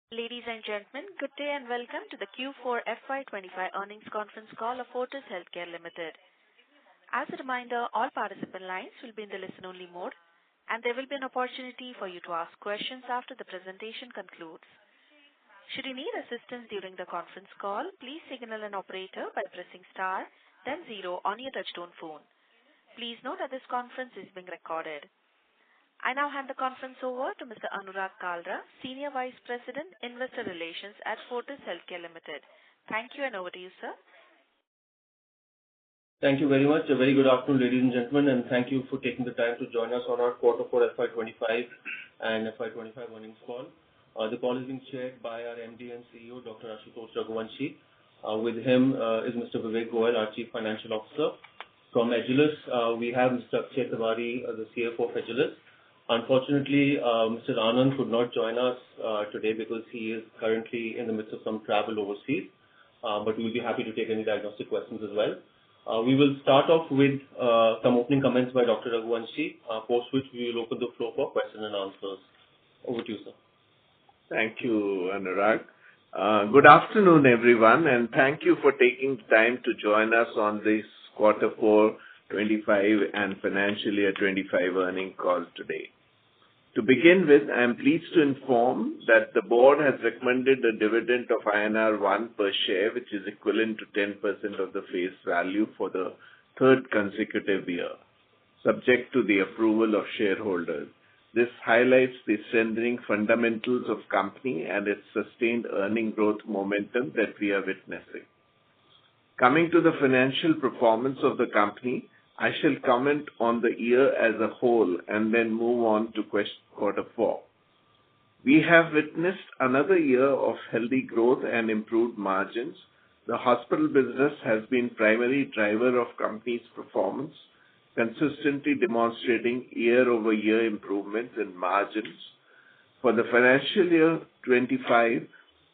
Ladies and gentlemen, good day and welcome to the Q4 FY’25 earnings conference call of Fortis Healthcare Limited. As a reminder, all participant lines will be in the listen-only mode, and there will be an opportunity for you to ask questions after the presentation concludes. Should you need assistance during the conference call, please signal an operator by pressing star, then 0 on your touchtone phone. Please note that this conference is being recorded. I now hand the conference over to Mr. Anurag Kalra, Senior Vice President, Investor Relations at Fortis Healthcare Limited. Thank you, and over to you, sir. Thank you very much. A very good afternoon, ladies and gentlemen, and thank you for taking the time to join us on our Quarter 4 FY’25 and FY’25 earnings call. The call is being chaired by our MD and CEO, Dr. Ashutosh Raghuvanshi. With him is Mr. Vivek Goyal, our Chief Financial Officer. From Agilus, we have Mr. Akshay Tiwari, the CFO of Agilus. Unfortunately, Mr. Anand could not join us today because he is currently in the midst of some travel overseas, but we will be happy to take any diagnostic questions as well. We will start off with some opening comments by Dr. Raghuvanshi, post which we will open the floor for questions and answers. Over to you, sir. Thank you, Anurag. Good afternoon, everyone, and thank you for taking time to join us on this Quarter 4 25 and Financial Year 25 earnings call today. To begin with, I am pleased to inform that the board has recommended a dividend of INR 1 per share, which is equivalent to 10% of the face value for the third consecutive year, subject to the approval of shareholders. This highlights the strengthening fundamentals of company and its sustained earning growth momentum that we are witnessing. Coming to the financial performance of the company, I shall comment on the year as a whole and then move on to Quarter 4. We have witnessed another year of healthy growth and improved margins. The hospital business has been primary driver of company's performance, consistently demonstrating year-over-year improvements in margins. For the financial year 25,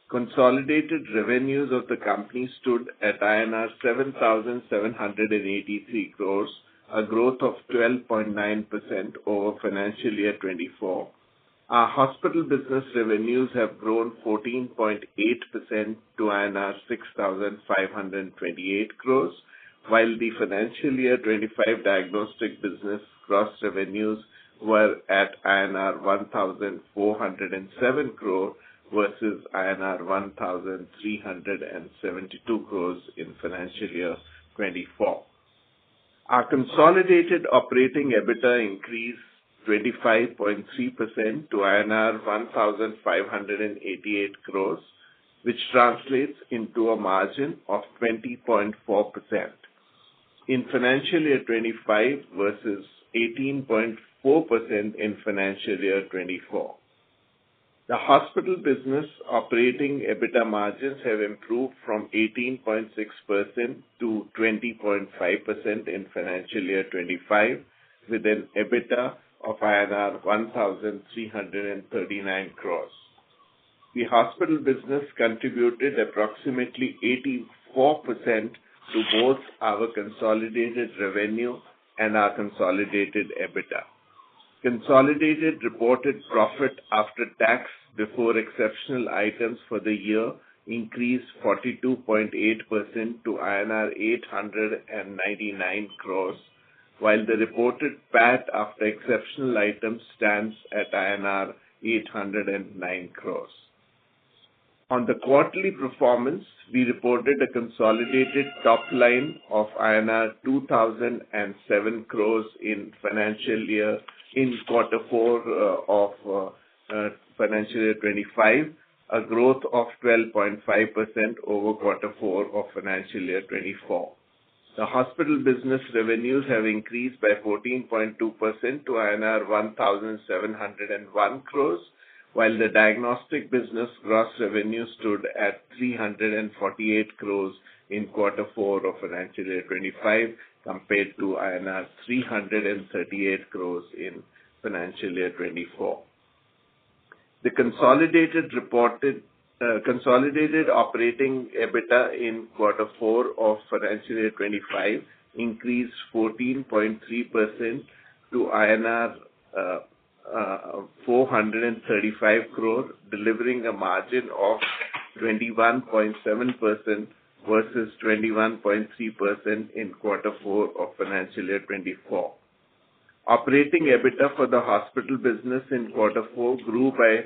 consolidated revenues of the company stood at INR 7,783 crores, a growth of 12.9% over financial year 24. Our hospital business revenues have grown 14.8% to INR 6,528 crores, while the financial year 25 diagnostic business gross revenues were at INR 1,407 crore versus INR 1,372 crores in financial year 24. Our consolidated operating EBITDA increased 25.3% to INR 1,588 crores, which translates into a margin of 20.4% in financial year 25 versus 18.4% in financial year 24. The hospital business operating EBITDA margins have improved from 18.6% to 20.5% in financial year 25, with an EBITDA of INR 1,339 crores. The hospital business contributed approximately 84% to both our consolidated revenue and our consolidated EBITDA. Consolidated reported profit after tax before exceptional items for the year increased 42.8% to INR 899 crores, while the reported PAT after exceptional items stands at INR 809 crores. On the quarterly performance, we reported a consolidated top line of INR 2,007 crores in Quarter 4 of financial year 25, a growth of 12.5% over Quarter 4 of financial year 24. The hospital business revenues have increased by 14.2% to INR 1,701 crores, while the diagnostic business gross revenue stood at 348 crores in Quarter 4 of financial year 25 compared to INR 338 crores in financial year 24. The consolidated operating EBITDA in Quarter 4 of financial year 25 increased 14.3% to INR 435 crore, delivering a margin of 21.7% versus 21.3% in quarter four of financial year 24. Operating EBITDA for the hospital business in quarter four grew by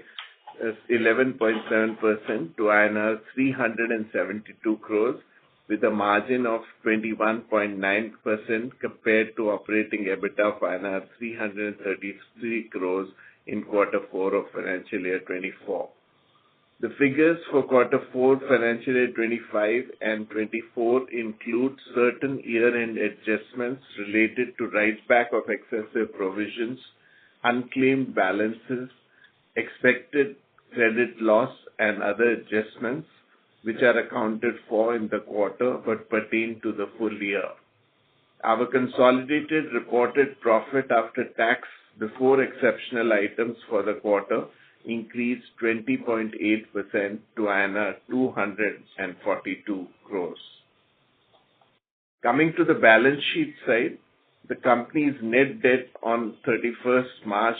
11.7% to INR 372 crores, with a margin of 21.9% compared to operating EBITDA of INR 333 crores in quarter four of financial year 24. The figures for quarter four financial year 25 and 24 include certain year-end adjustments related to write-back of excessive provisions, unclaimed balances, expected credit loss, and other adjustments which are accounted for in the quarter but pertain to the full year. Our consolidated reported profit after tax before exceptional items for the quarter increased 20.8% to INR 242 crores. Coming to the balance sheet side, the company's net debt on 31st March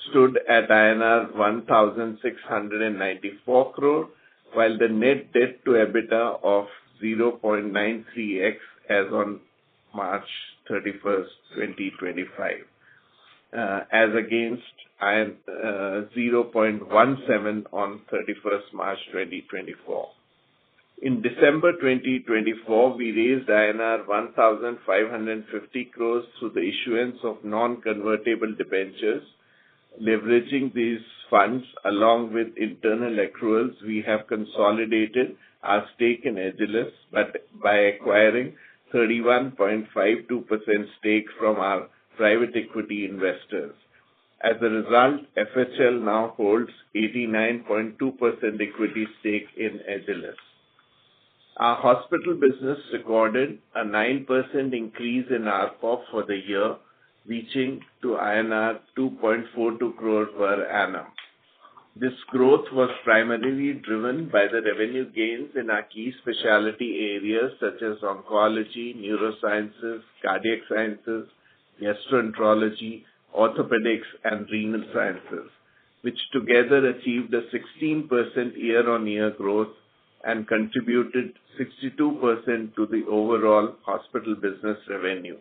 stood at INR 1,694 crore, while the net debt to EBITDA of 0.93x as on March 31st, 2025, as against 0.17 on 31st March 2024. In December 2024, we raised INR 1,550 crores through the issuance of non-convertible debentures. Leveraging these funds along with internal accruals, we have consolidated our stake in Agilus by acquiring 31.52% stake from our private equity investors. As a result, FHL now holds 89.2% equity stake in Agilus. Our hospital business recorded a 9% increase in ARPOB for the year, reaching to INR 2.42 crore per annum. This growth was primarily driven by the revenue gains in our key specialty areas such as oncology, neurosciences, cardiac sciences, gastroenterology, orthopedics, and renal sciences, which together achieved a 16% year-on-year growth and contributed 62% to the overall hospital business revenue.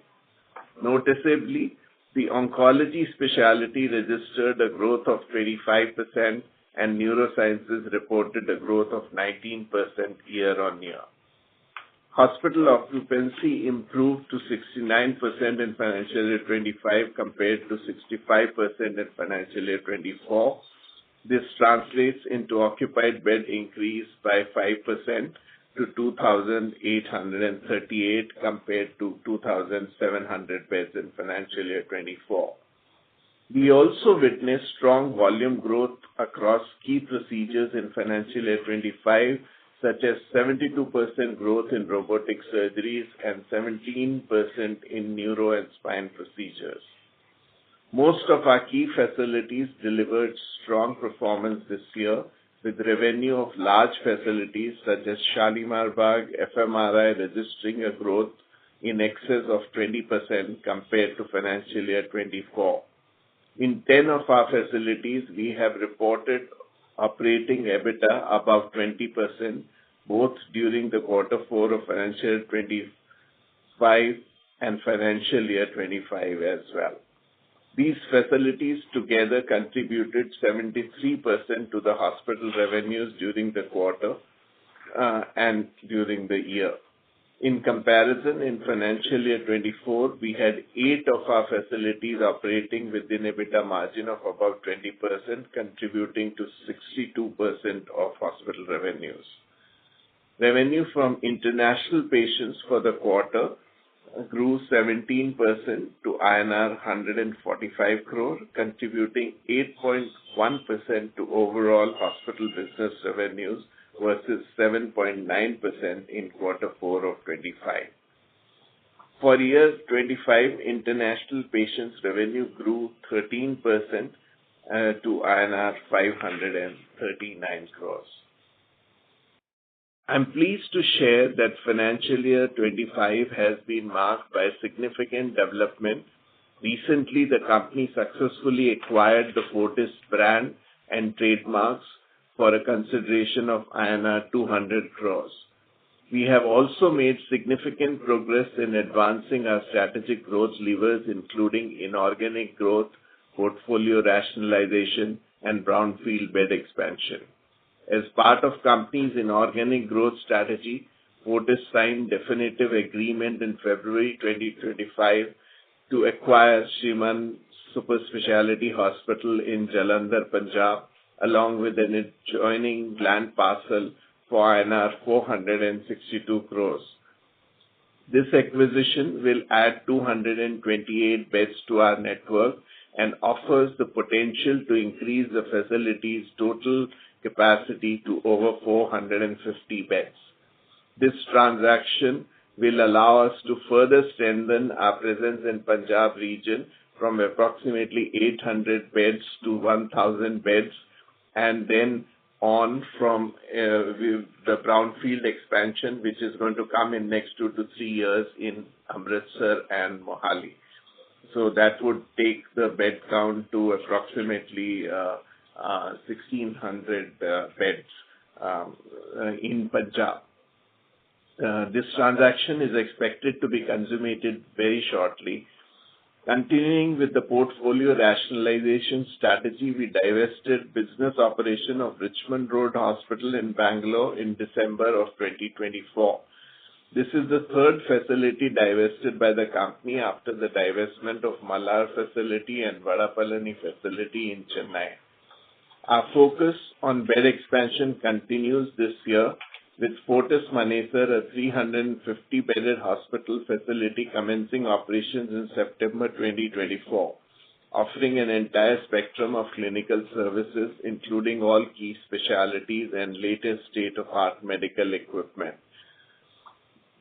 Noticeably, the oncology specialty registered a growth of 25% and neurosciences reported a growth of 19% year-on-year. Hospital occupancy improved to 69% in financial year 25 compared to 65% in financial year 24. This translates into occupied bed increase by 5% to 2,838 compared to 2,700 beds in financial year 24. We also witnessed strong volume growth across key procedures in financial year 25, such as 72% growth in robotic surgeries and 17% in neuro and spine procedures. Most of our key facilities delivered strong performance this year, with revenue of large facilities such as Shalimar Bagh FMRI registering a growth in excess of 20% compared to financial year 24. In 10 of our facilities, we have reported operating EBITDA above 20%, both during the quarter four of financial year 25 and financial year 25 as well. These facilities together contributed 73% to the hospital revenues during the quarter and during the year. In comparison, in financial year 24, we had 8 of our facilities operating within EBITDA margin of about 20%, contributing to 62% of hospital revenues. Revenue from international patients for the quarter grew 17% to INR 145 crore, contributing 8.1% to overall hospital business revenues versus 7.9% in quarter four of 25. For year 25, international patients' revenue grew 13% to INR 539 crores. I'm pleased to share that financial year 25 has been marked by significant development Recently, the company successfully acquired the Fortis brand and trademarks for a consideration of INR 200 crores. We have also made significant progress in advancing our strategic growth levers, including inorganic growth, portfolio rationalization, and brownfield bed expansion. As part of company's inorganic growth strategy, Fortis signed definitive agreement in February 2025 to acquire Shriman Super Speciality Hospital in Jalandhar, Punjab, along with an adjoining land parcel for INR 462 crores. This acquisition will add 228 beds to our network and offers the potential to increase the facility's total capacity to over 450 beds. This transaction will allow us to further strengthen our presence in Punjab region from approximately 800 beds to 1,000 beds, and then on from the brownfield expansion, which is going to come in next 2 to 3 years in Amritsar and Mohali. So that would take the bed count to approximately 1,600 beds in Punjab. This transaction is expected to be consummated very shortly. Continuing with the portfolio rationalization strategy, we divested business operation of Richmond Road Hospital in Bangalore in December of 2024. This is the third facility divested by the company after the divestment of Mallar facility and Vadapalani facility in Chennai. Our focus on bed expansion continues this year, with Fortis Manesar, a 350-bedded hospital facility commencing operations in September 2024, offering an entire spectrum of clinical services, including all key specialties and latest state-of-art medical equipment.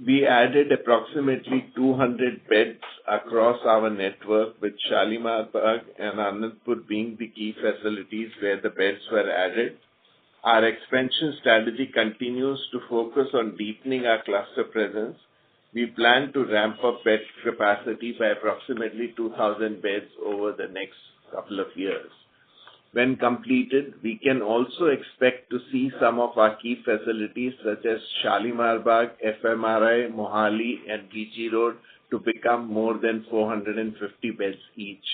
We added approximately 200 beds across our network, with Shalimar Bagh and Anandpur being the key facilities where the beds were added. Our expansion strategy continues to focus on deepening our cluster presence. We plan to ramp up bed capacity by approximately 2,000 beds over the next couple of years. When completed, we can also expect to see some of our key facilities such as Shalimar Bagh, FMRI, Mohali, and BG Road to become more than 450 beds each.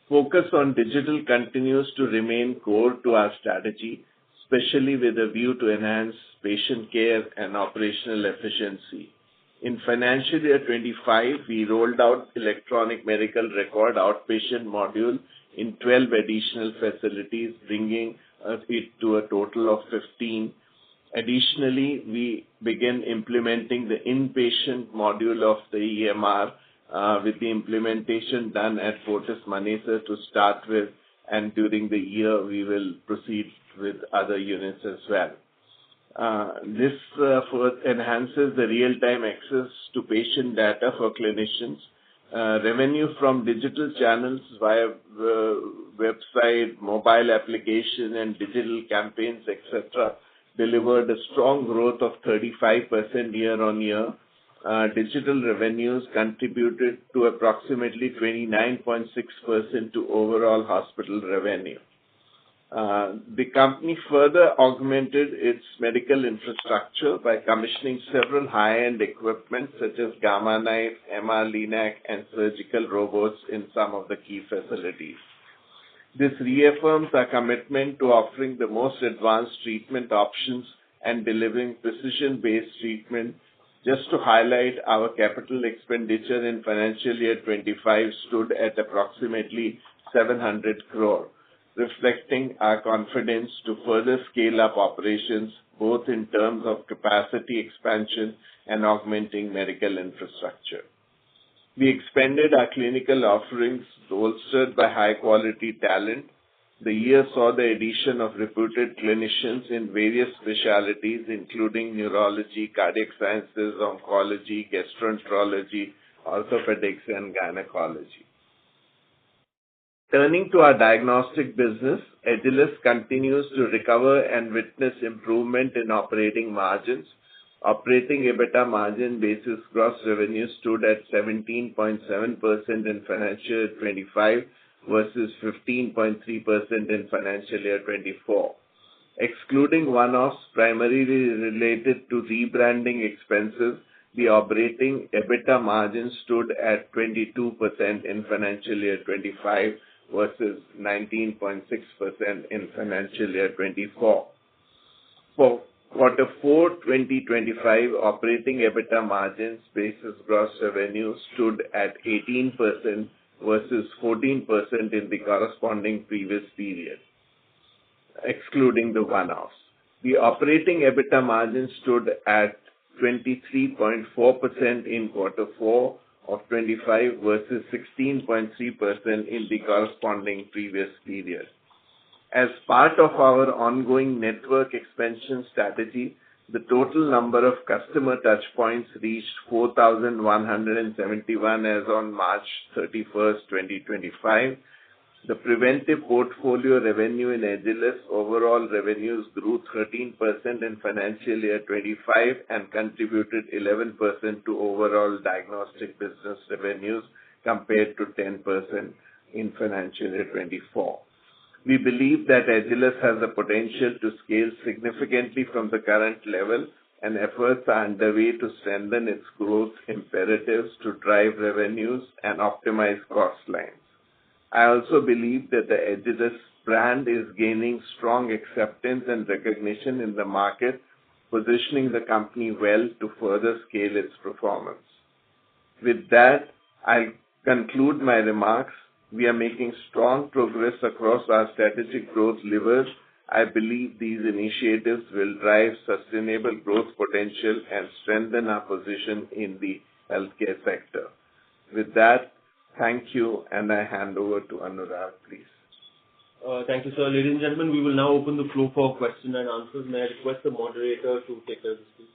Focus on digital continues to remain core to our strategy, especially with a view to enhance patient care and operational efficiency. In financial year 25, we rolled out electronic medical record outpatient module in 12 additional facilities, bringing it to a total of 15. Additionally, we began implementing the inpatient module of the EMR, with the implementation done at Fortis Manesar to start with, and during the year we will proceed with other units as well. This enhances the real-time access to patient data for clinicians. Revenue from digital channels via website, mobile application, and digital campaigns, etc., delivered a strong growth of 35% year-on-year. Digital revenues contributed to approximately 29.6% to overall hospital revenue. The company further augmented its medical infrastructure by commissioning several high-end equipment such as Gamma Knife, MR Linac, and surgical robots in some of the key facilities. This reaffirms our commitment to offering the most advanced treatment options and delivering precision-based treatment. Just to highlight, our capital expenditure in financial year 25 stood at approximately 700 crore, reflecting our confidence to further scale up operations, both in terms of capacity expansion and augmenting medical infrastructure. We expanded our clinical offerings, bolstered by high-quality talent. The year saw the addition of reputed clinicians in various specialties, including neurology, cardiac sciences, oncology, gastroenterology, orthopedics, and gynecology. Turning to our diagnostic business, Agilus continues to recover and witness improvement in operating margins. Operating EBITDA margin basis gross revenue stood at 17.7% in financial year 25 versus 15.3% in financial year 24. Excluding one-offs primarily related to rebranding expenses, the operating EBITDA margin stood at 22% in financial year 25 versus 19.6% in financial year 24. For quarter 4 2025, operating EBITDA margins basis gross revenue stood at 18% versus 14% in the corresponding previous period, excluding the one-offs. The operating EBITDA margin stood at 23.4% in quarter 4 of 25 versus 16.3% in the corresponding previous period. As part of our ongoing network expansion strategy, the total number of customer touchpoints reached 4,171 as on March 31st, 2025. The preventive portfolio revenue in Agilus overall revenues grew 13% in financial year 25 and contributed 11% to overall diagnostic business revenues compared to 10% in financial year 24. We believe that Agilus has the potential to scale significantly from the current level, and efforts are underway to strengthen its growth imperatives to drive revenues and optimize cost lines. I also believe that the Agilus brand is gaining strong acceptance and recognition in the market, positioning the company well to further scale its performance. With that, I'll conclude my remarks. We are making strong progress across our strategic growth levers. I believe these initiatives will drive sustainable growth potential and strengthen our position in the healthcare sector. With that, thank you, and I hand over to Anurag, please. Thank you, sir. Ladies and gentlemen, we will now open the floor for question and answers. May I request the moderator to take care of this, please?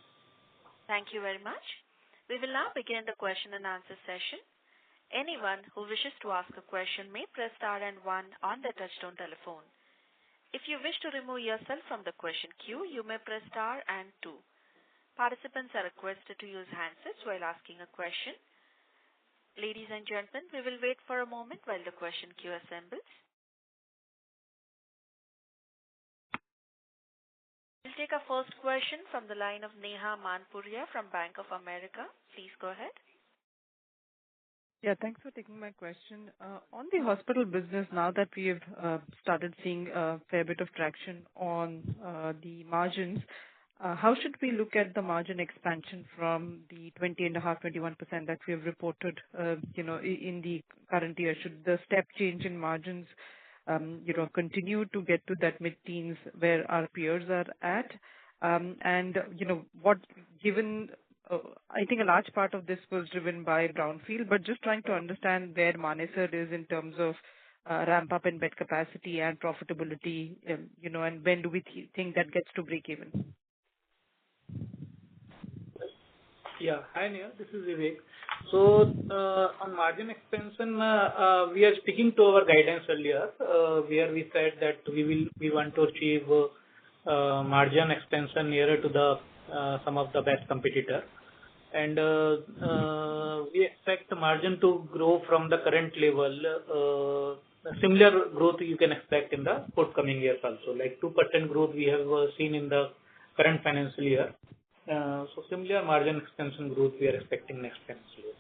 Thank you very much. We will now begin the question and answer session. Anyone who wishes to ask a question may press star and 1 on their touchtone telephone. If you wish to remove yourself from the question queue, you may press star and 2. Participants are requested to use handsets while asking a question. Ladies and gentlemen, we will wait for a moment while the question queue assembles. We'll take our first question from the line of Neha Manpuria from Bank of America. Please go ahead. Yeah, thanks for taking my question. On the hospital business, now that we have started seeing a fair bit of traction on the margins, how should we look at the margin expansion from the 20.5%, 21% that we have reported, in the current year? Should the step change in margins, continue to get to that mid-teens where our peers are at? I think a large part of this was driven by brownfield, but just trying to understand where Manesar is in terms of ramp up in bed capacity and profitability, and when do we think that gets to break even? Yeah. Hi, Neha. This is Vivek. So, on margin expansion, we are sticking to our guidance earlier, where we said that we want to achieve margin expansion nearer to the some of the best competitor. And we expect the margin to grow from the current level. Similar growth you can expect in the forthcoming years also. Like 2% growth we have seen in the current financial year. So similar margin expansion growth we are expecting next financial year.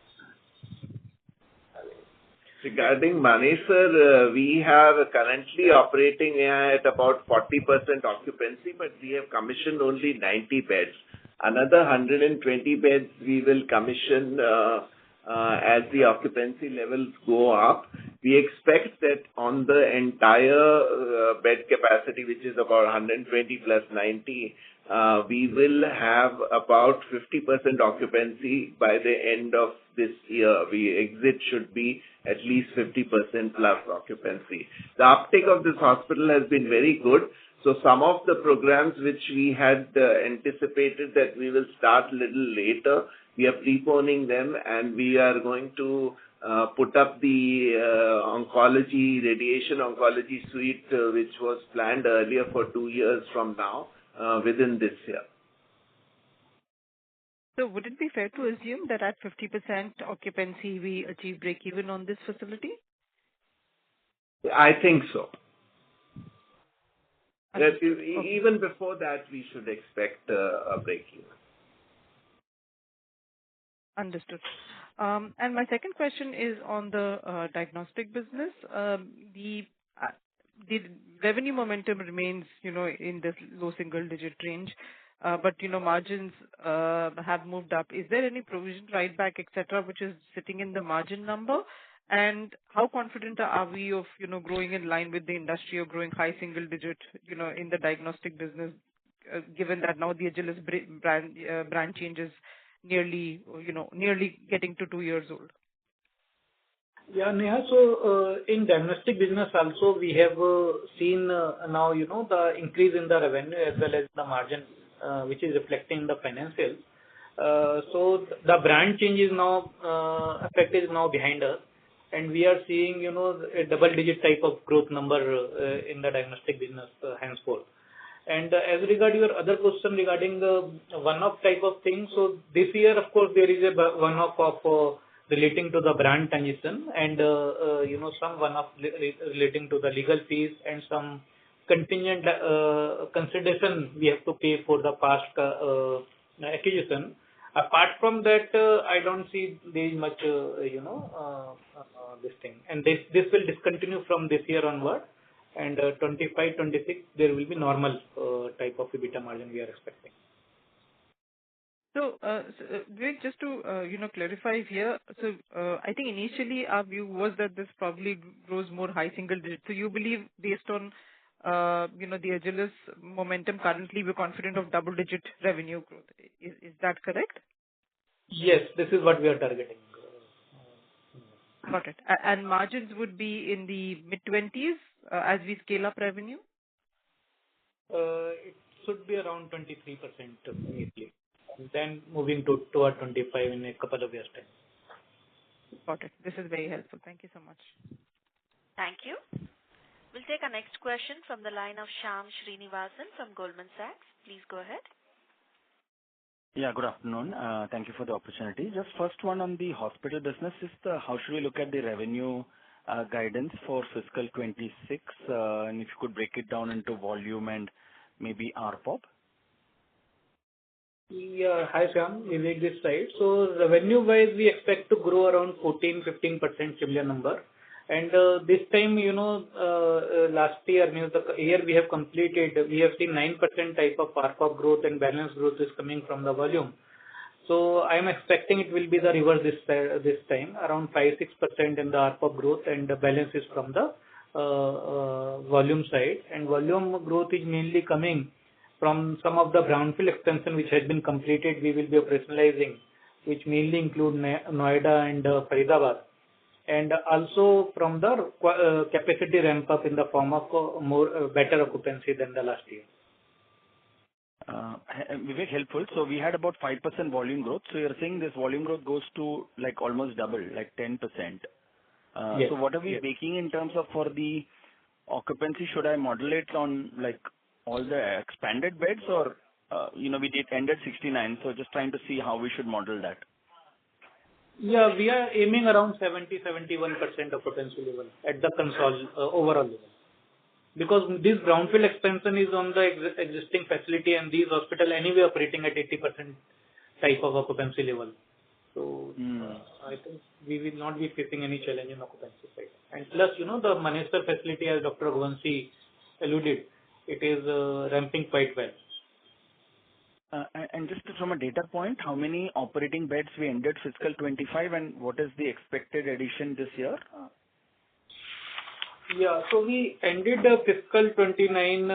Regarding Manesar, we are currently operating at about 40% occupancy, but we have commissioned only 90 beds. Another 120 beds we will commission as the occupancy levels go up. We expect that on the entire bed capacity, which is about 120 plus 90, we will have about 50% occupancy by the end of this year. Exit should be at least 50% plus occupancy. The uptake of this hospital has been very good. So some of the programs which we had anticipated that we will start a little later, we are preponing them, and we are going to put up the radiation oncology suite, which was planned earlier for 2 years from now, within this year. So would it be fair to assume that at 50% occupancy, we achieve break-even on this facility? I think so. That Understood. Okay. even before that, we should expect a break-even. Understood. And my second question is on the diagnostic business. The revenue momentum remains, in this low single-digit range, but, margins have moved up. Is there any provision write back, et cetera, which is sitting in the margin number? And how confident are we of, growing in line with the industry or growing high single digit, in the diagnostic business, given that now the Agilus brand changes nearly getting to 2 years old? Yeah, Neha. So, in diagnostic business also, we have seen now, the increase in the revenue as well as the margin, which is reflecting the financials. So the brand change is now, effect is now behind us, and we are seeing, a double-digit type of growth number in the diagnostic business henceforth. And as regard your other question regarding the one-off type of thing, so this year, of course, there is a one-off of relating to the brand transition and, some one-off relating to the legal fees and some contingent consideration we have to pay for the past acquisition. Apart from that, I don't see there is much, this thing. And this will discontinue from this year onward. And 25, 26, there will be normal type of EBITDA margin we are expecting. So, Vivek, just to clarify here, so I think initially our view was that this probably grows more high single digit. So you believe based on the Agilus momentum currently, we're confident of double digit revenue growth. Is that correct? Yes, this is what we are targeting. Got it. And margins would be in the mid-20s as we scale up revenue? It should be around 23% immediately. And then moving toward 25 in a couple of years' time. Got it. This is very helpful. Thank you so much. Thank you. We'll take our next question from the line of Shyam Srinivasan from Goldman Sachs. Please go ahead. Yeah, good afternoon. Thank you for the opportunity. Just first one on the hospital business is how should we look at the revenue guidance for fiscal 26? And if you could break it down into volume and maybe ARPOB. Yeah. Hi, Shyam. Vivek this side. So revenue-wise, we expect to grow around 14-15% similar number. And this time, last year, the year we have completed, we have seen 9% type of ARPOB growth and balance growth is coming from the volume. So I'm expecting it will be the reverse this time, around 5-6% in the ARPOB growth, and the balance is from the volume side. And volume growth is mainly coming from some of the brownfield expansion which has been completed. We will be operationalizing, which mainly include Noida and Faridabad, and also from the capacity ramp up in the form of better occupancy than the last year. Vivek, helpful. So we had about 5% volume growth. So you're saying this volume growth goes to like almost double, like 10%. Yes. So what are we making in terms of for the occupancy? Should I modulate on like all the expanded beds or, we ended 69. So just trying to see how we should model that. Yeah, we are aiming around 70-71% occupancy level at the Concall overall level. Because this brownfield expansion is on the existing facility and these hospitals anyway operating at 80% type of occupancy level. So I think we will not be facing any challenge in occupancy side. And plus, the Manesar facility, as Dr. Raghuvanshi alluded, it is ramping quite well. And just from a data point, how many operating beds we ended fiscal 25 and what is the expected addition this year? Yeah, so we ended fiscal 29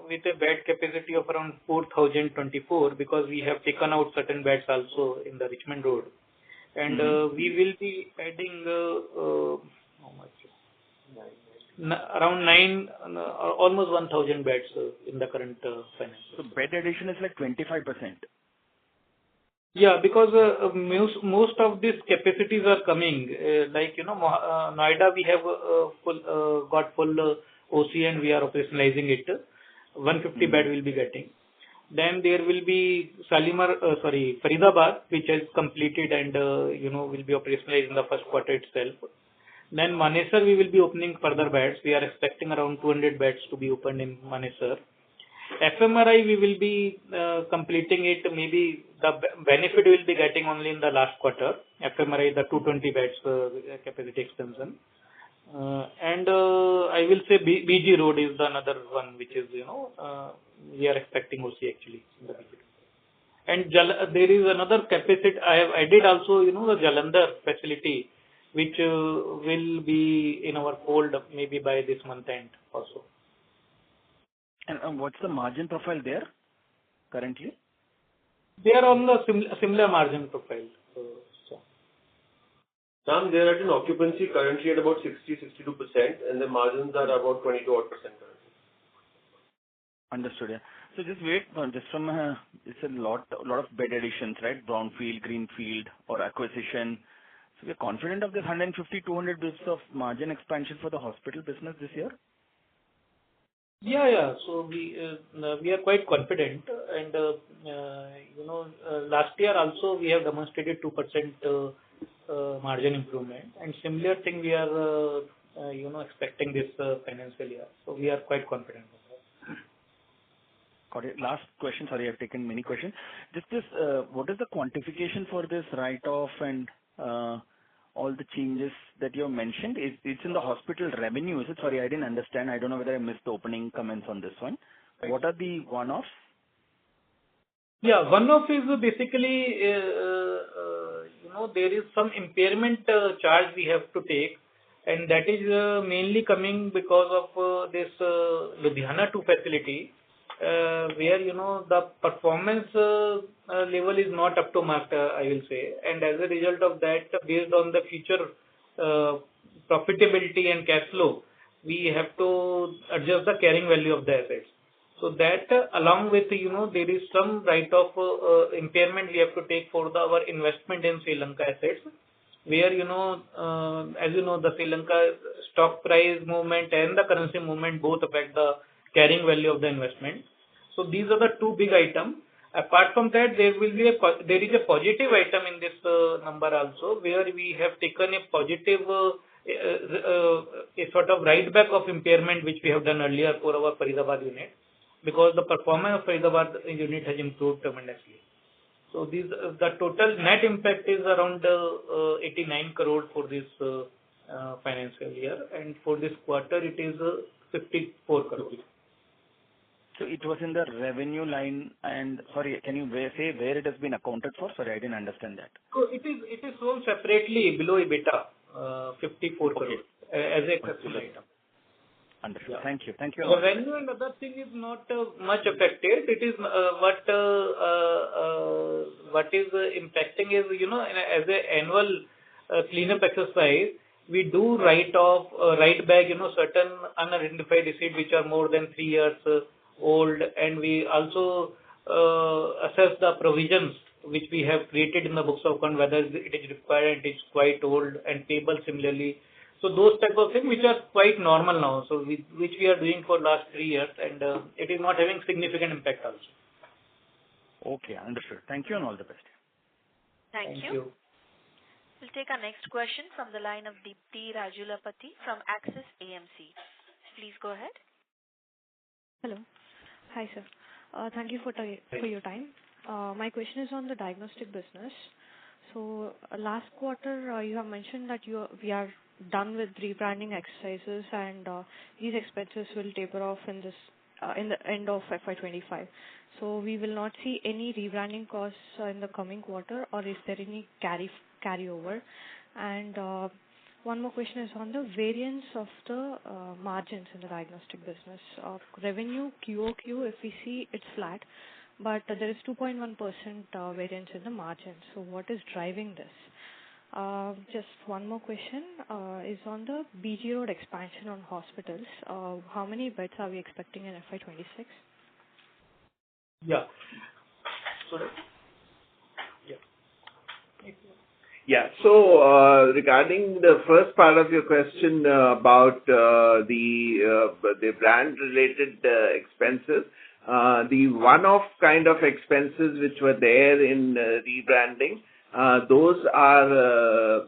with a bed capacity of around 4,024 because we have taken out certain beds also in the Richmond Road. And we will be adding how much? Around almost 1,000 beds in the current finance. So bed addition is like 25%. Yeah, because most of these capacities are coming. Noida, we have got full OC and we are operationalizing it. 150 bed will be getting. Then there will be Faridabad, which has completed and will be operationalized in the first quarter itself. Then Manesar, we will be opening further beds. We are expecting around 200 beds to be opened in Manesar. FMRI, we will be completing it. Maybe the benefit will be getting only in the last quarter. FMRI, the 220 beds capacity extension. And I will say BG Road is the another one which is, we are expecting OC actually in the BG. And there is another capacity I have added also, the Jalandhar facility, which will be in our fold maybe by this month end also. And what's the margin profile there currently? They are on the similar margin profile. Sam, they are at an occupancy currently at about 60-62%, and the margins are about 22% currently. Understood. Yeah. So just wait, just from it's a lot of bed additions, right? Brownfield, greenfield, or acquisition. So we're confident of this 150-200 bits of margin expansion for the hospital business this year. Yeah. So we are quite confident, and last year also we have demonstrated 2% margin improvement, and similar thing we are expecting this financial year. So we are quite confident of that. Got it. Last question. Sorry, I've taken many questions. Just this, what is the quantification for this write-off and all the changes that you have mentioned? It's in the hospital revenue, is it? Sorry, I didn't understand. I don't know whether I missed the opening comments on this one. Right. What are the one-offs? Yeah, one-off is basically, there is some impairment charge we have to take, and that is mainly coming because of this Ludhiana 2 facility, where the performance level is not up to mark, I will say, and as a result of that, based on the future profitability and cash flow, we have to adjust the carrying value of the assets. So that along with there is some write-off impairment we have to take for our investment in Sri Lanka assets, where as the Sri Lanka stock price movement and the currency movement both affect the carrying value of the investment. So these are the two big items. Apart from that, there is a positive item in this number also, where we have taken a positive a sort of write back of impairment which we have done earlier for our Faridabad unit, because the performance of Faridabad unit has improved tremendously. So the total net impact is around 89 crore for this financial year, and for this quarter it is 54 crore. So it was in the revenue line, and sorry, can you say where it has been accounted for? Sorry, I didn't understand that. So it is sold separately below EBITDA, 54 crore as a exceptional item. Understood. Yeah. Thank you. Thank you. The revenue and other thing is not much affected. It is what is impacting is as an annual cleanup exercise, we do write back certain unidentified receipts which are more than 3 years old, and we also assess the provisions which we have created in the books of account, whether it is required and it is quite old, and payable similarly. So those type of things which are quite normal now, so which we are doing for last 3 years, and it is not having significant impact also. Okay, understood. Thank you and all the best. Thank you. We'll take our next question from the line of Deepti Rajulapati from Axis AMC. Please go ahead. Hello. Hi, sir. Thank you for your time. My question is on the diagnostic business. So last quarter, you have mentioned that we are done with rebranding exercises, and these expenses will taper off in the end of FY'25. So we will not see any rebranding costs in the coming quarter, or is there any carryover? And one more question is on the variance of the margins in the diagnostic business. Revenue QOQ, if we see, it's flat, but there is 2.1% variance in the margin. So what is driving this? Just one more question is on the BG Road expansion on hospitals. How many beds are we expecting in FY'26? Yeah. So regarding the first part of your question about the brand related expenses, The one-off kind of expenses which were there in rebranding, those are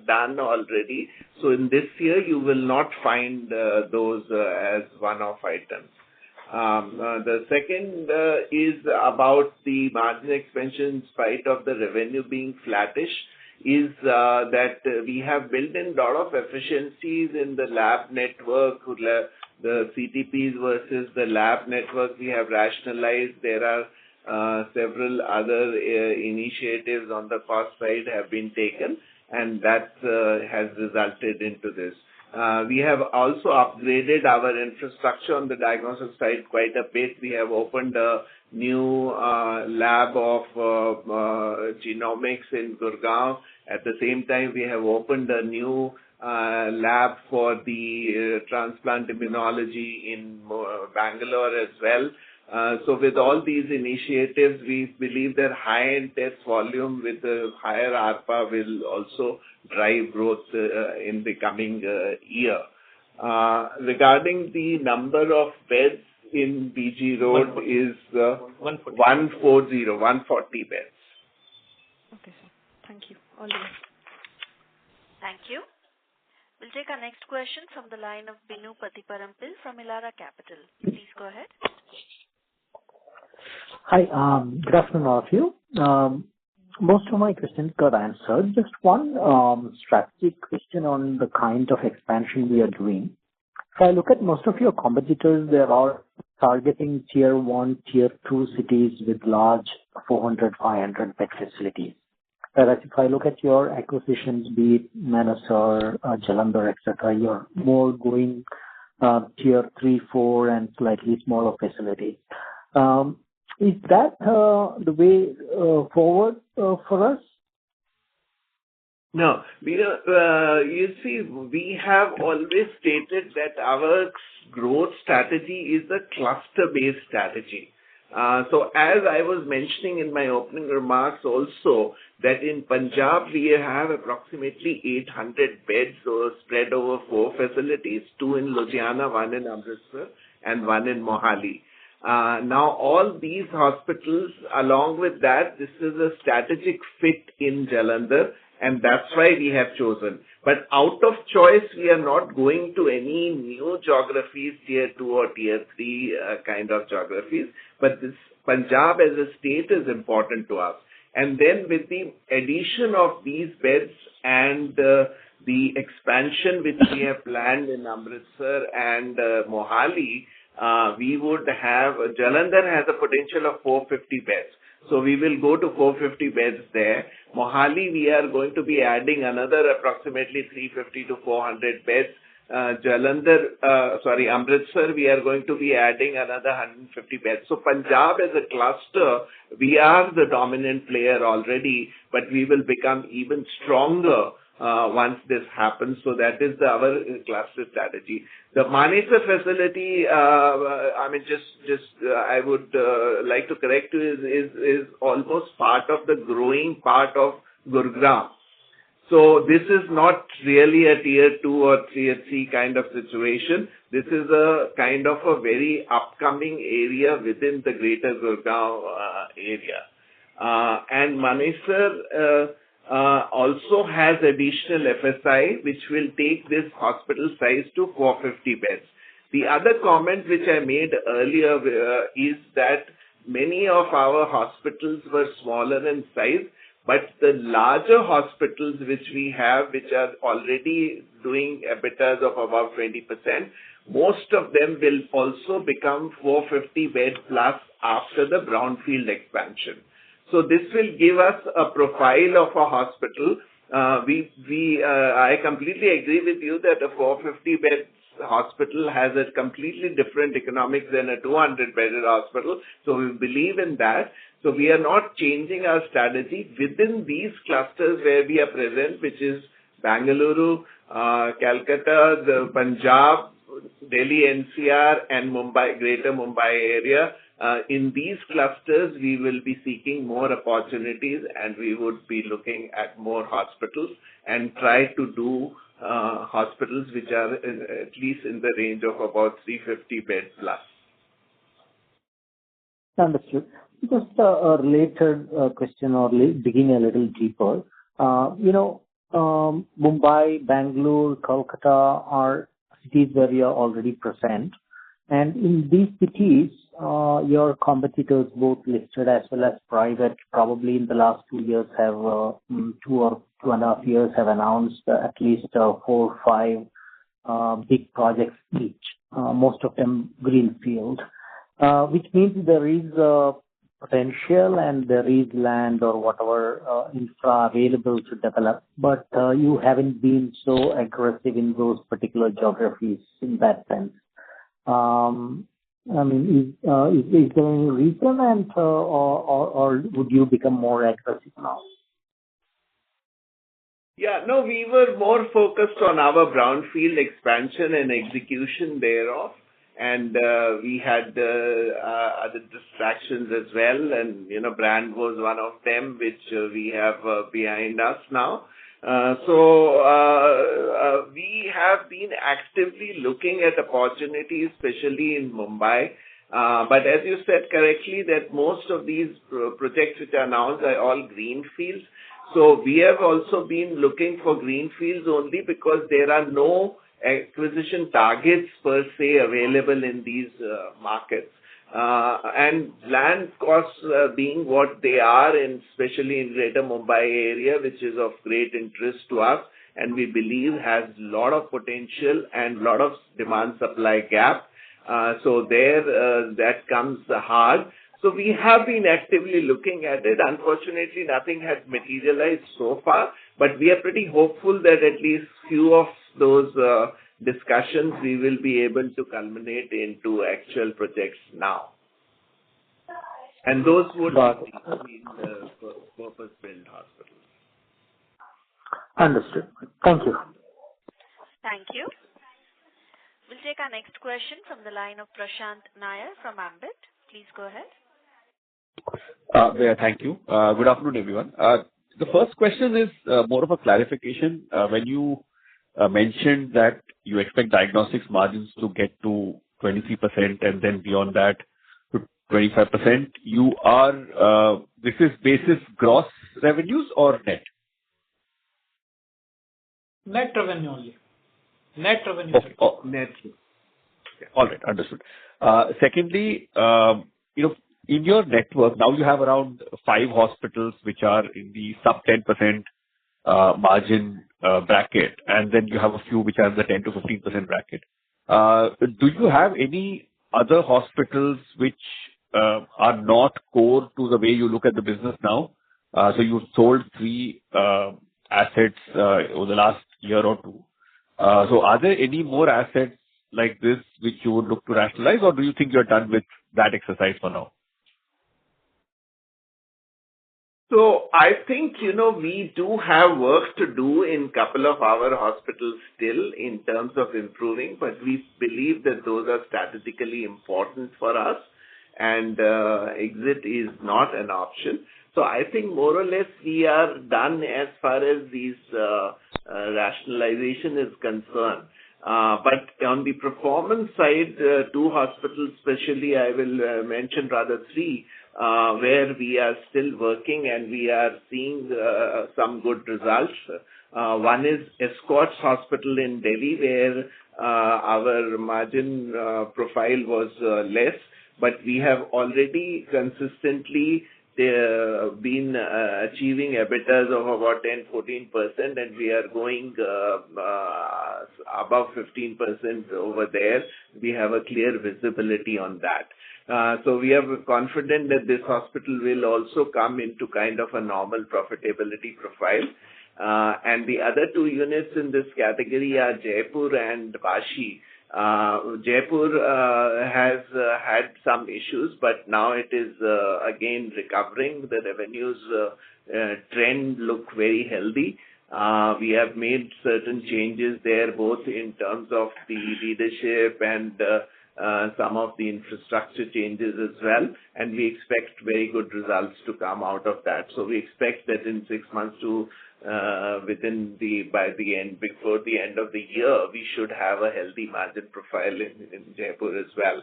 done already. So in this year, you will not find those as one-off items. The second is about the margin expansion in spite of the revenue being flattish, is that we have built in a lot of efficiencies in the lab network, the CTPs versus the lab network we have rationalized. There are several other initiatives on the cost side have been taken, and that has resulted into this. We have also upgraded our infrastructure on the diagnostic side quite a bit. We have opened a new lab of genomics in Gurgaon. At the same time, we have opened a new lab for the transplant immunology in Bangalore as well. So with all these initiatives, we believe that high-end test volume with a higher ARPA will also drive growth in the coming year. Regarding the number of beds in BG Road is 140 beds. Okay, sir. Thank you. All the best. Thank you. We'll take our next question from the line of Binu Patiparampil from Elara Capital. Please go ahead. Hi, good afternoon, all of you. Most of my questions got answered. Just one strategic question on the kind of expansion we are doing. If I look at most of your competitors, they are targeting tier 1, tier 2 cities with large 400, 500 bed facilities. Whereas if I look at your acquisitions, be it Manesar, Jalandhar, etc., you're more going tier 3, 4 and slightly smaller facilities. Is that the way forward for us? No. You see, we have always stated that our growth strategy is a cluster-based strategy. So as I was mentioning in my opening remarks also, that in Punjab we have approximately 800 beds spread over 4 facilities, 2 in Ludhiana, 1 in Amritsar and 1 in Mohali. Now all these hospitals, along with that, this is a strategic fit in Jalandhar, and that's why we have chosen. But out of choice, we are not going to any new geographies, tier 2 or tier 3 kind of geographies. But this Punjab as a state is important to us. And then with the addition of these beds and the expansion which we have planned in Amritsar and Mohali, we would have, Jalandhar has a potential of 450 beds. So we will go to 450 beds there. Mohali, we are going to be adding another approximately 350 to 400 beds. Amritsar, we are going to be adding another 150 beds. So Punjab as a cluster, we are the dominant player already, but we will become even stronger once this happens. So that is our cluster strategy. The Manesar facility, I would like to correct you, is almost part of the growing part of Gurgaon. So this is not really a tier 2 or tier 3 kind of situation. This is a kind of a very upcoming area within the greater Gurgaon area. And Manesar also has additional FSI, which will take this hospital size to 450 beds. The other comment which I made earlier is that many of our hospitals were smaller in size, but the larger hospitals which we have, which are already doing EBITDAs of about 20%, most of them will also become 450 bed plus after the brownfield expansion. So this will give us a profile of a hospital. I completely agree with you that a 450 bed hospital has a completely different economics than a 200 bedded hospital. So we believe in that. So we are not changing our strategy within these clusters where we are present, which is Bangalore, Calcutta, the Punjab, Delhi NCR and Mumbai, Greater Mumbai area. In these clusters, we will be seeking more opportunities and we would be looking at more hospitals and try to do hospitals which are at least in the range of about 350 beds plus. Understood. Just a related question or digging a little deeper. Mumbai, Bangalore, Kolkata are cities where you are already present. And in these cities, your competitors, both listed as well as private, probably in the last 2 years have, 2.5 years have announced at least 4 or 5 big projects each, most of them greenfield, which means there is potential and there is land or whatever infra available to develop, but you haven't been so aggressive in those particular geographies in that sense. Is there any reason, and or would you become more aggressive now? Yeah, no, we were more focused on our brownfield expansion and execution thereof, and we had other distractions as well, and brand was one of them, which we have behind us now. So we have been actively looking at opportunities, especially in Mumbai. But as you said correctly, that most of these projects which are announced are all greenfields. So we have also been looking for greenfields only because there are no acquisition targets per se available in these markets. And land costs being what they are, and especially in Greater Mumbai area, which is of great interest to us, and we believe has a lot of potential and lot of demand-supply gap. So there, that comes hard. So we have been actively looking at it. Unfortunately, nothing has materialized so far, but we are pretty hopeful that at least few of those discussions we will be able to culminate into actual projects now. And those would be in the purpose-built hospitals. Understood. Thank you. Thank you. We'll take our next question from the line of Prashant Nair from Ambit. Please go ahead. Thank you. Good afternoon, everyone. The first question is more of a clarification. When you mentioned that you expect diagnostics margins to get to 23% and then beyond that to 25%, this is basis gross revenues or net? Net revenue only. Net revenue. Net. All right, understood. Secondly, in your network, now you have around 5 hospitals which are in the sub 10% margin bracket, and then you have a few which are in the 10 to 15% bracket. Do you have any other hospitals which are not core to the way you look at the business now? So you sold 3 assets over the last year or 2. So are there any more assets like this which you would look to rationalize, or do you think you're done with that exercise for now? So I think, we do have work to do in couple of our hospitals still in terms of improving, but we believe that those are strategically important for us, and exit is not an option. So I think more or less we are done as far as these rationalization is concerned. But on the performance side, 2 hospitals especially, I will mention rather 3, where we are still working and we are seeing some good results. One is Escorts Hospital in Delhi, where our margin profile was less, but we have already consistently been achieving EBITDAs of about 10-14%, and we are going above 15% over there. We have a clear visibility on that. So we are confident that this hospital will also come into kind of a normal profitability profile. And the other 2 units in this category are Jaipur and Vashi. Jaipur has had some issues, but now it is again recovering. The revenues trend look very healthy. We have made certain changes there, both in terms of the leadership and some of the infrastructure changes as well, and we expect very good results to come out of that. So we expect that in 6 months to before the end of the year, we should have a healthy margin profile in Jaipur as well.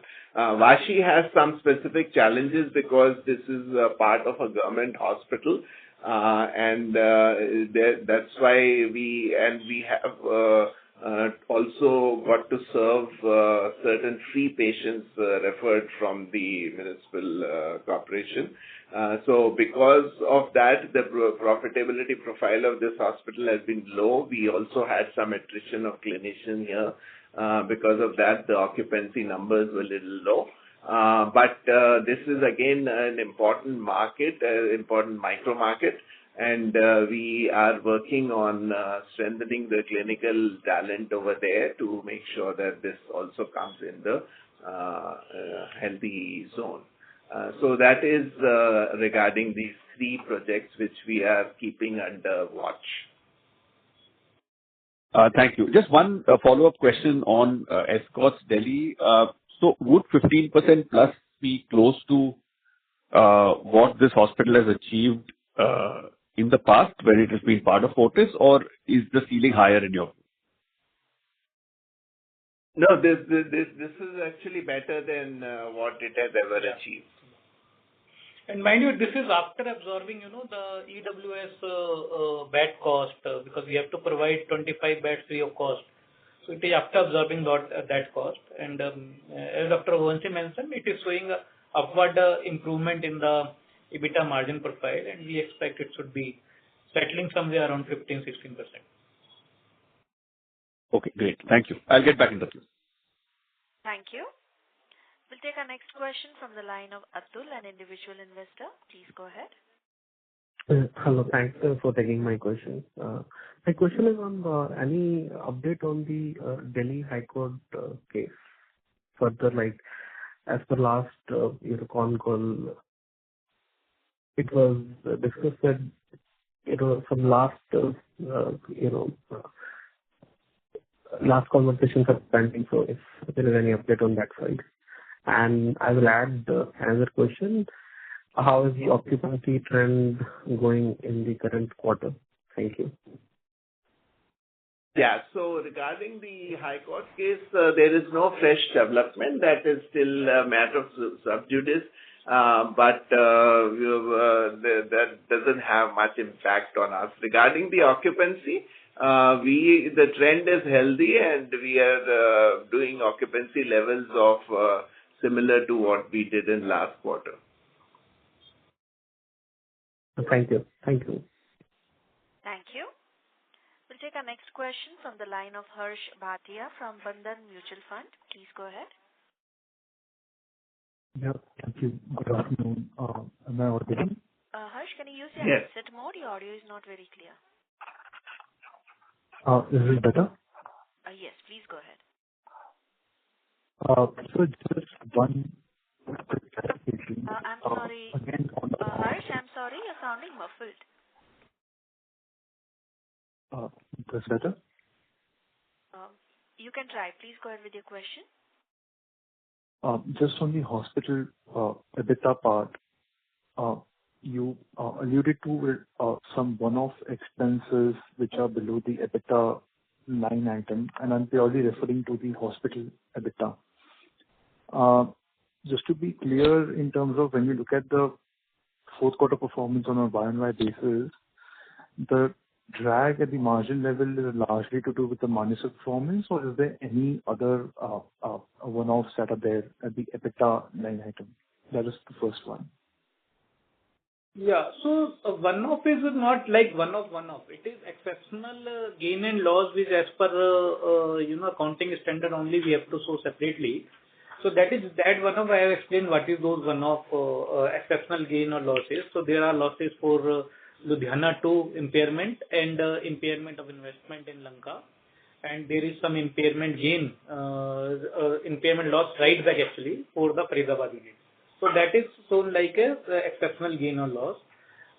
Vashi has some specific challenges because this is part of a government hospital, and that's why we have also got to serve certain free patients referred from the municipal corporation. So because of that, the profitability profile of this hospital has been low. We also had some attrition of clinicians here. Because of that, the occupancy numbers were a little low. But this is again an important market, important micro market, and we are working on strengthening the clinical talent over there to make sure that this also comes in the healthy zone. So that is regarding these 3 projects which we are keeping under watch. Thank you. Just one follow-up question on Escorts Delhi. So would 15% plus be close to what this hospital has achieved in the past when it has been part of Fortis, or is the ceiling higher in your view? No, this is actually better than what it has ever achieved. And mind you, this is after absorbing, the EWS bed cost, because we have to provide 25 beds free of cost. So it is after absorbing that cost. And as Dr. Vanshi mentioned, it is showing a upward improvement in the EBITDA margin profile, and we expect it should be settling somewhere around 15-16%. Okay, great. Thank you. I'll get back in touch with you. Thank you. We'll take our next question from the line of Atul, an individual investor. Please go ahead. Hello. Thanks for taking my question. My question is on any update on the Delhi High Court case. Further, like as per last Concall, it was discussed that some last conversations are pending. So if there is any update on that side. And I will add another question. How is the occupancy trend going in the current quarter? Thank you. Yeah. So regarding the High Court case, there is no fresh development. That is still a matter of sub judice. But that doesn't have much impact on us. Regarding the occupancy, the trend is healthy, and we are doing occupancy levels of similar to what we did in last quarter. Thank you. Thank you. Thank you. We'll take our next question from the line of Harsh Bhatia from Bandhan Mutual Fund. Please go ahead. Yeah, thank you. Good afternoon. Am I audible? Harsh, can you use your headset mode? Your audio is not very clear. Is it better? Yes, please go ahead. So just one quick clarification. I'm sorry. Again, Harsh, I'm sorry, you're sounding muffled. That's better? You can try. Please go ahead with your question. Just on the hospital EBITDA part, you alluded to some one-off expenses which are below the EBITDA line item, and I'm purely referring to the hospital EBITDA. Just to be clear, in terms of when you look at the fourth quarter performance on a Y&Y basis, the drag at the margin level is largely to do with the Manesar performance, or is there any other one-offs that are there at the EBITDA line item? That is the first one. Yeah. So one-off is not like one-off. It is exceptional gain and loss, which as per accounting standard only we have to show separately. So that one-off I have explained what is those one-off exceptional gain or losses. So there are losses for Ludhiana 2 impairment and impairment of investment in Lanka, and there is some impairment gain, impairment loss right back actually for the Faridabad unit. So that is shown like a exceptional gain or loss.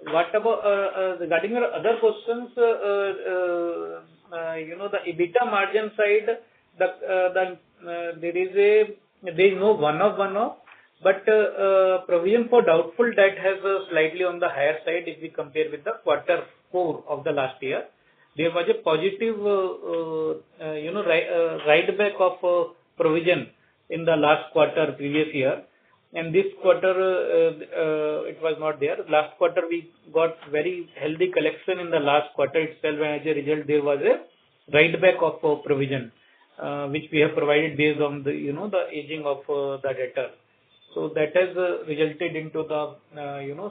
What about regarding your other questions? The EBITDA margin side, there is a there is no one-off, but provision for doubtful debt has slightly on the higher side if we compare with the quarter 4 of the last year. There was a positive, write back of provision in the last quarter previous year, and this quarter it was not there. Last quarter we got very healthy collection in the last quarter itself, and as a result there was a write back of provision which we have provided based on the the aging of the debtor. So that has resulted into the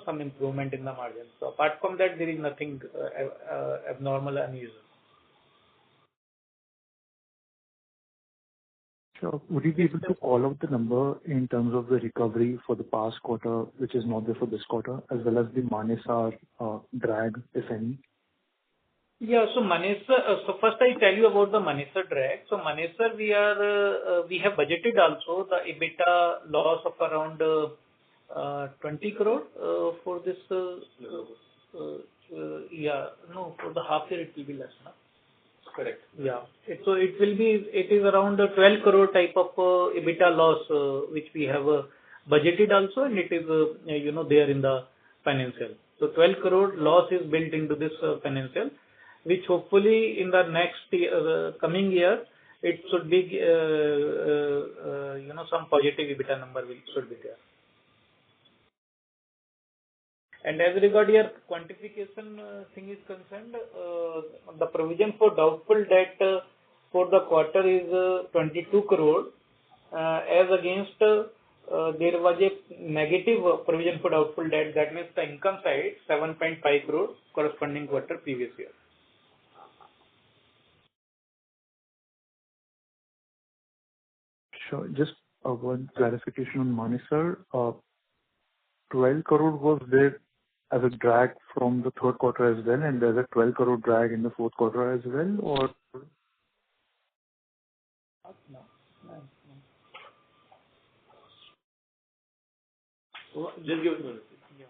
some improvement in the margin. So apart from that, there is nothing abnormal, unusual. Sure. Would you be able to call out the number in terms of the recovery for the past quarter, which is not there for this quarter, as well as the Manesar drag, if any? Yeah. So Manesar, so first I tell you about the Manesar drag. So Manesar, we have budgeted also the EBITDA loss of around 20 crore for this. For the half year it will be less, no? Correct. Yeah. It is around 12 crore type of EBITDA loss which we have budgeted also, and it is there in the financial. So 12 crore loss is built into this financial, which hopefully in the next coming year it should be some positive EBITDA number should be there. And as regard your quantification thing is concerned, the provision for doubtful debt for the quarter is 22 crore, as against there was a negative provision for doubtful debt, that means the income side 7.5 crore corresponding quarter previous year. Sure. Just one clarification on Manesar. 12 crore was there as a drag from the third quarter as well, and there's a 12 crore drag in the fourth quarter as well, or? No. Just give it a minute. Yeah.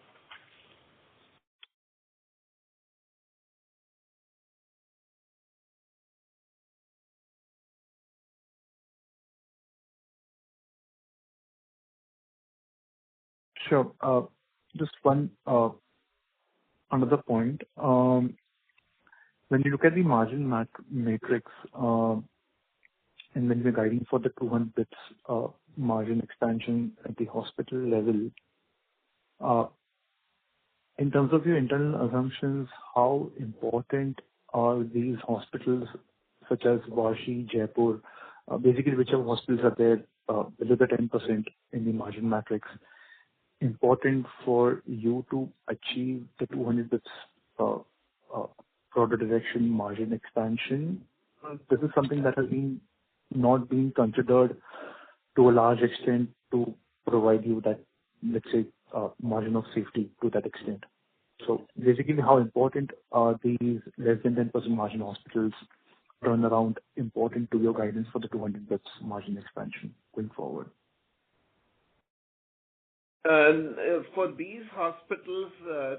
Sure. Just one another point. When you look at the margin matrix, and when we're guiding for the 200 bits margin expansion at the hospital level, in terms of your internal assumptions, how important are these hospitals such as Vashi, Jaipur, basically whichever hospitals are there below the 10% in the margin matrix, important for you to achieve the 200 bits broader direction margin expansion? This is something that has not been considered to a large extent to provide you that, let's say, margin of safety to that extent. So basically, how important are these less than 10% margin hospitals turnaround important to your guidance for the 200 bits margin expansion going forward? For these hospitals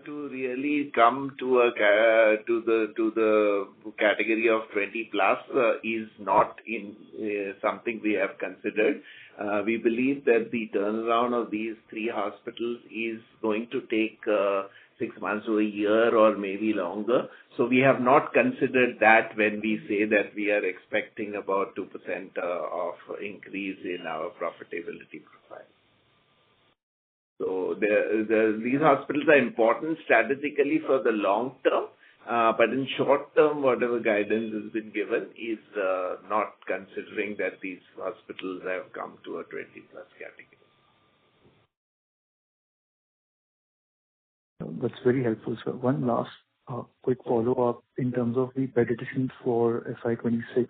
to really come to the category of 20 plus is not in something we have considered. We believe that the turnaround of these 3 hospitals is going to take 6 months to a year or maybe longer. So we have not considered that when we say that we are expecting about 2% of increase in our profitability profile. So these hospitals are important strategically for the long term, but in short term, whatever guidance has been given is not considering that these hospitals have come to a 20 plus category. That's very helpful, sir. One last quick follow-up in terms of the bed additions for FY'26.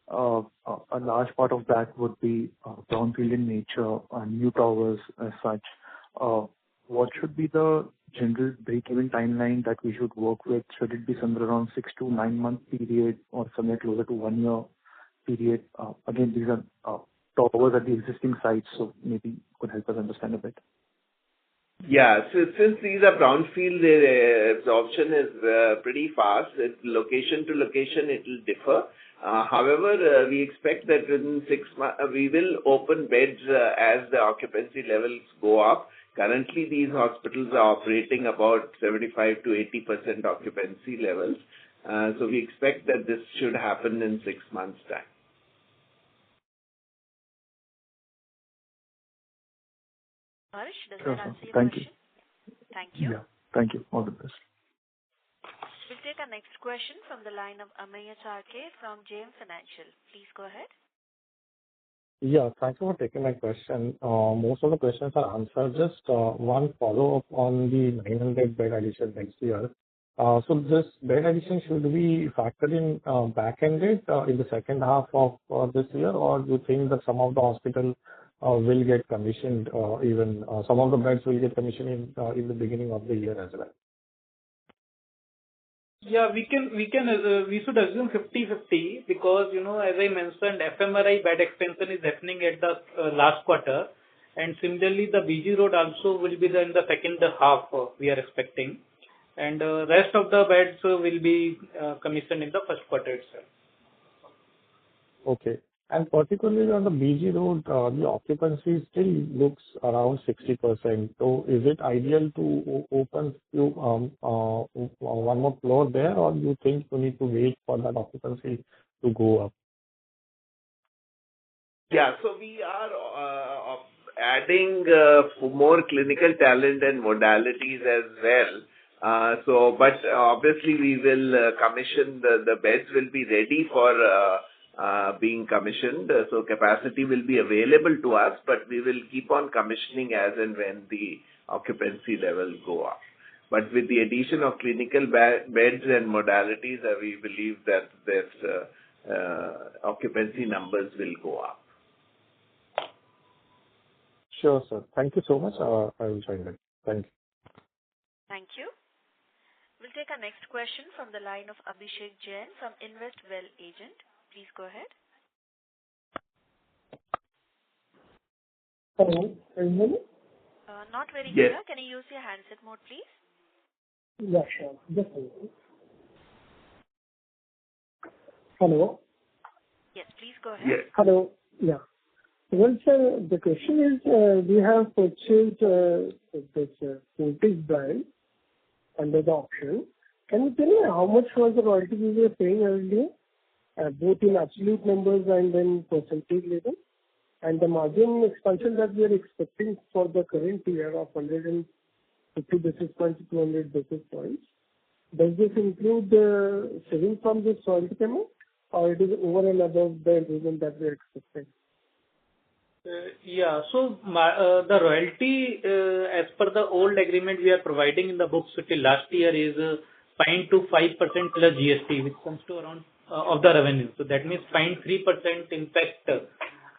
A large part of that would be brownfield in nature, new towers as such. What should be the general break-even timeline that we should work with? Should it be somewhere around 6 to 9 month period or somewhere closer to 1 year period? Again, these are towers at the existing sites, so maybe you could help us understand a bit. Yeah. So since these are brownfield, the absorption is pretty fast. Location to location, it will differ. However, we expect that within 6 months, we will open beds as the occupancy levels go up. Currently, these hospitals are operating about 75 to 80% occupancy levels. So we expect that this should happen in 6 months' time. Harsh, does Sure, that sir. answer your Thank question? you. Thank you. Yeah. Thank you. All the best. We'll take our next question from the line of Ameya Charke from JM Financial. Please go ahead. Yeah, thank you for taking my question. Most of the questions are answered. Just one follow-up on the 900 bed addition next year. So this bed addition, should we factor in back-ended in the second half of this year, or do you think that some of the hospital will get commissioned, even some of the beds will get commissioned in the beginning of the year as well? Yeah, we should assume 50/50 because, as I mentioned, FMRI bed expansion is happening at the last quarter, and similarly, the BG Road also will be in the second half, we are expecting, and rest of the beds will be commissioned in the first quarter itself. Okay. And particularly on the BG Road, the occupancy still looks around 60%. So is it ideal to open one more floor there, or do you think you need to wait for that occupancy to go up? Yeah, so we are adding more clinical talent and modalities as well. But obviously we will commission the beds will be ready for being commissioned. So capacity will be available to us, but we will keep on commissioning as and when the occupancy levels go up. But with the addition of clinical beds and modalities, we believe that occupancy numbers will go up. Sure, sir. Thank you so much. I will join that. Thank you. Thank you. We'll take our next question from the line of Abhishek Jain from Invest Well Agent. Please go ahead. Hello, can you hear me? Not very Yes. clear. Can you use your handset mode, please? Yeah, sure. Just a minute. Hello? Yes, please go ahead. Yes. Hello. Yeah. Well, sir, the question is, we have purchased this Fortis brand under the option. Can you tell me how much was the royalty we were paying earlier, both in absolute numbers and then percentage level? And the margin expansion that we are expecting for the current year of 150 basis points to 200 basis points, does this include the saving from this royalty payment, or it is over and above the improvement that we are expecting? Yeah. So the royalty, as per the old agreement we are providing in the books till last year, is 0.25% plus GST, which comes to around of the revenue. So that means 0.3% impact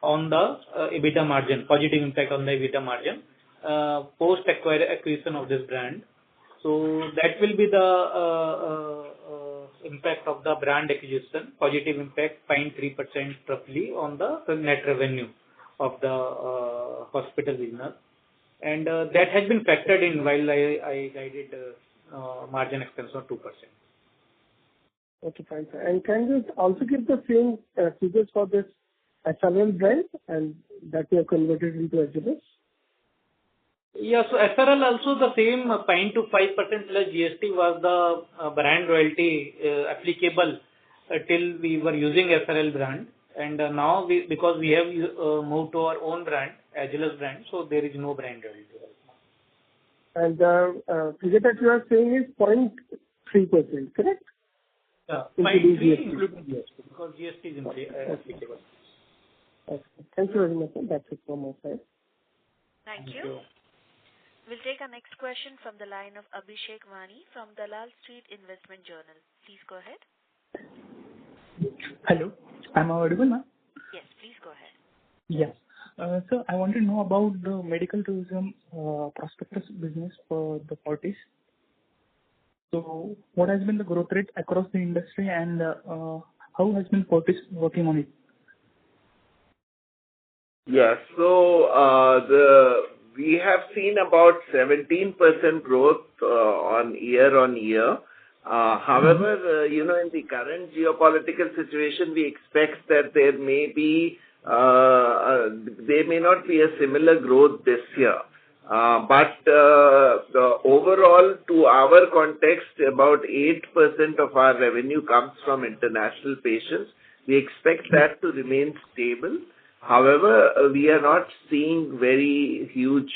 on the EBITDA margin, positive impact on the EBITDA margin post acquisition of this brand. So that will be the impact of the brand acquisition, positive impact 0.3% roughly on the net revenue of the hospital business, and that has been factored in while I guided margin expansion of 2%. Okay, fine, sir. And can you also give the same figures for this SRL brand and that we have converted into HLS? Yeah, so SRL also the same 0.25% plus GST was the brand royalty applicable till we were using SRL brand. And now, because we have moved to our own brand, Agilus brand, so there is no brand royalty right now. And the figure that you are saying is 0.3%, correct? Yeah, Including 0.3 GST. including GST, because GST is applicable. Okay. Thank you very much, sir. That's it from my side. Thank you. We'll take our next question from the line of Abhishek Vani from Dalal Street Investment Journal. Please go ahead. Hello, am I audible now? Yes, please go ahead. Yes. So I want to know about the medical tourism prospectus business for the Fortis. So what has been the growth rate across the industry, and how has been Fortis working on it? Yeah, so we have seen about 17% growth on year. However, in the current geopolitical situation, we expect that there may not be a similar growth this year. But overall, to our context, about 8% of our revenue comes from international patients. We expect that to remain stable. However, we are not seeing very huge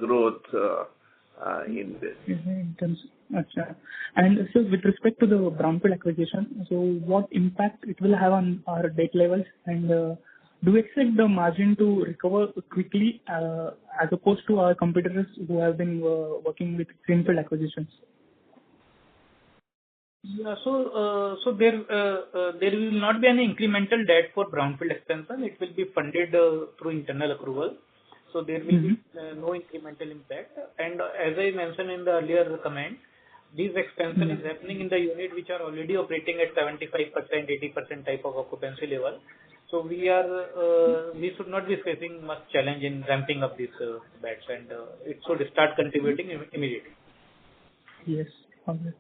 growth in this. Achha. And so with respect to the brownfield acquisition, so what impact it will have on our debt levels, and do we expect the margin to recover quickly as opposed to our competitors who have been working with greenfield acquisitions? Yeah, so there will not be any incremental debt for brownfield expansion. It will be funded through internal accrual. So there will be no incremental impact. And as I mentioned in the earlier comment, this expansion is happening in the unit which are already operating at 75%, 80% type of occupancy level. So we should not be facing much challenge in ramping up these beds, and it should start contributing immediately. Yes. Okay.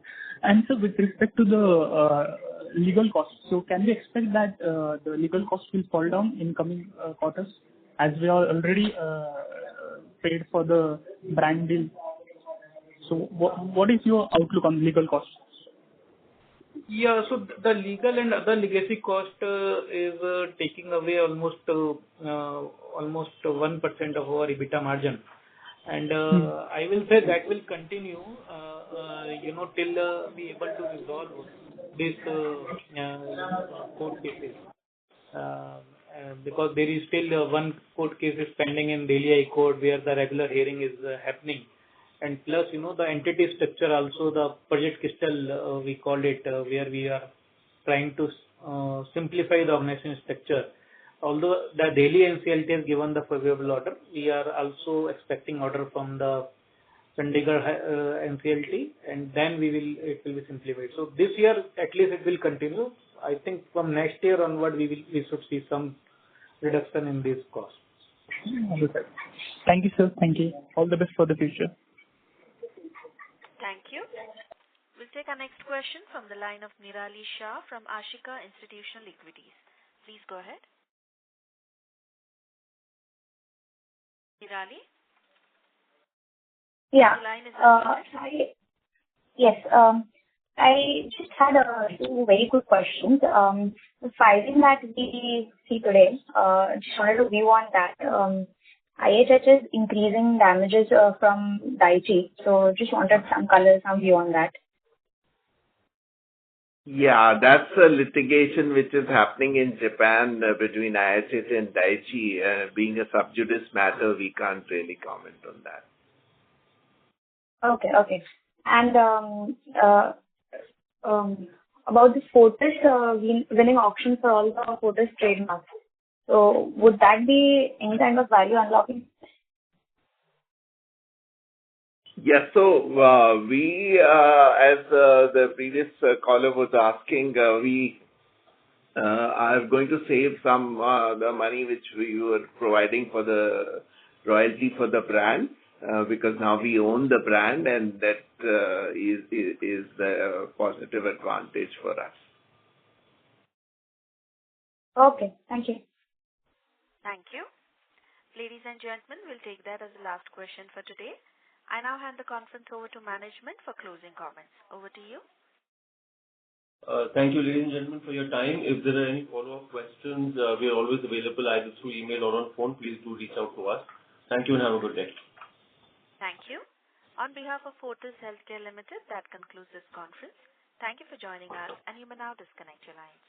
And so with respect to the legal costs, so can we expect that the legal costs will fall down in coming quarters, as we are already paid for the brand deal? So what is your outlook on legal costs? Yeah, so the legal and other legacy cost is taking away almost 1% of our EBITDA margin, and I will say that will continue, till we able to resolve these court cases, because there is still one court case is pending in Delhi High Court where the regular hearing is happening. And plus, the entity structure also, the Project Crystal, we called it, where we are trying to simplify the organization structure. Although the Delhi NCLT has given the favorable order, we are also expecting order from the Chandigarh NCLT, and then it will be simplified. So this year, at least it will continue. I think from next year onward, we should see some reduction in these costs. Thank you, sir. Thank you. All the best for the future. Thank you. We'll take our next question from the line of Nirali Shah from Ashika Institutional Equities. Please go ahead. Nirali? Yeah. The line is yes. I just had two very quick questions. The filing that we see today, just wanted to view on that. IHH is increasing damages from Daiichi, so just wanted some color, some view on that. Yeah, that's a litigation which is happening in Japan between IHH and Daiichi. Being a sub judice matter, we can't really comment on that. Okay. And about the Fortis winning auction for all the Fortis trademarks. So would that be any kind of value unlocking? Yes, so we, as the previous caller was asking, we are going to save some the money which we were providing for the royalty for the brand, because now we own the brand, and that is the positive advantage for us. Okay, thank you. Thank you. Ladies and gentlemen, we'll take that as the last question for today. I now hand the conference over to management for closing comments. Over to you. Thank you, ladies and gentlemen, for your time. If there are any follow-up questions, we are always available either through email or on phone. Please do reach out to us. Thank you and have a good day. Thank you. On behalf of Fortis Healthcare Limited, that concludes this conference. Thank you for joining us, and you may now disconnect your lines.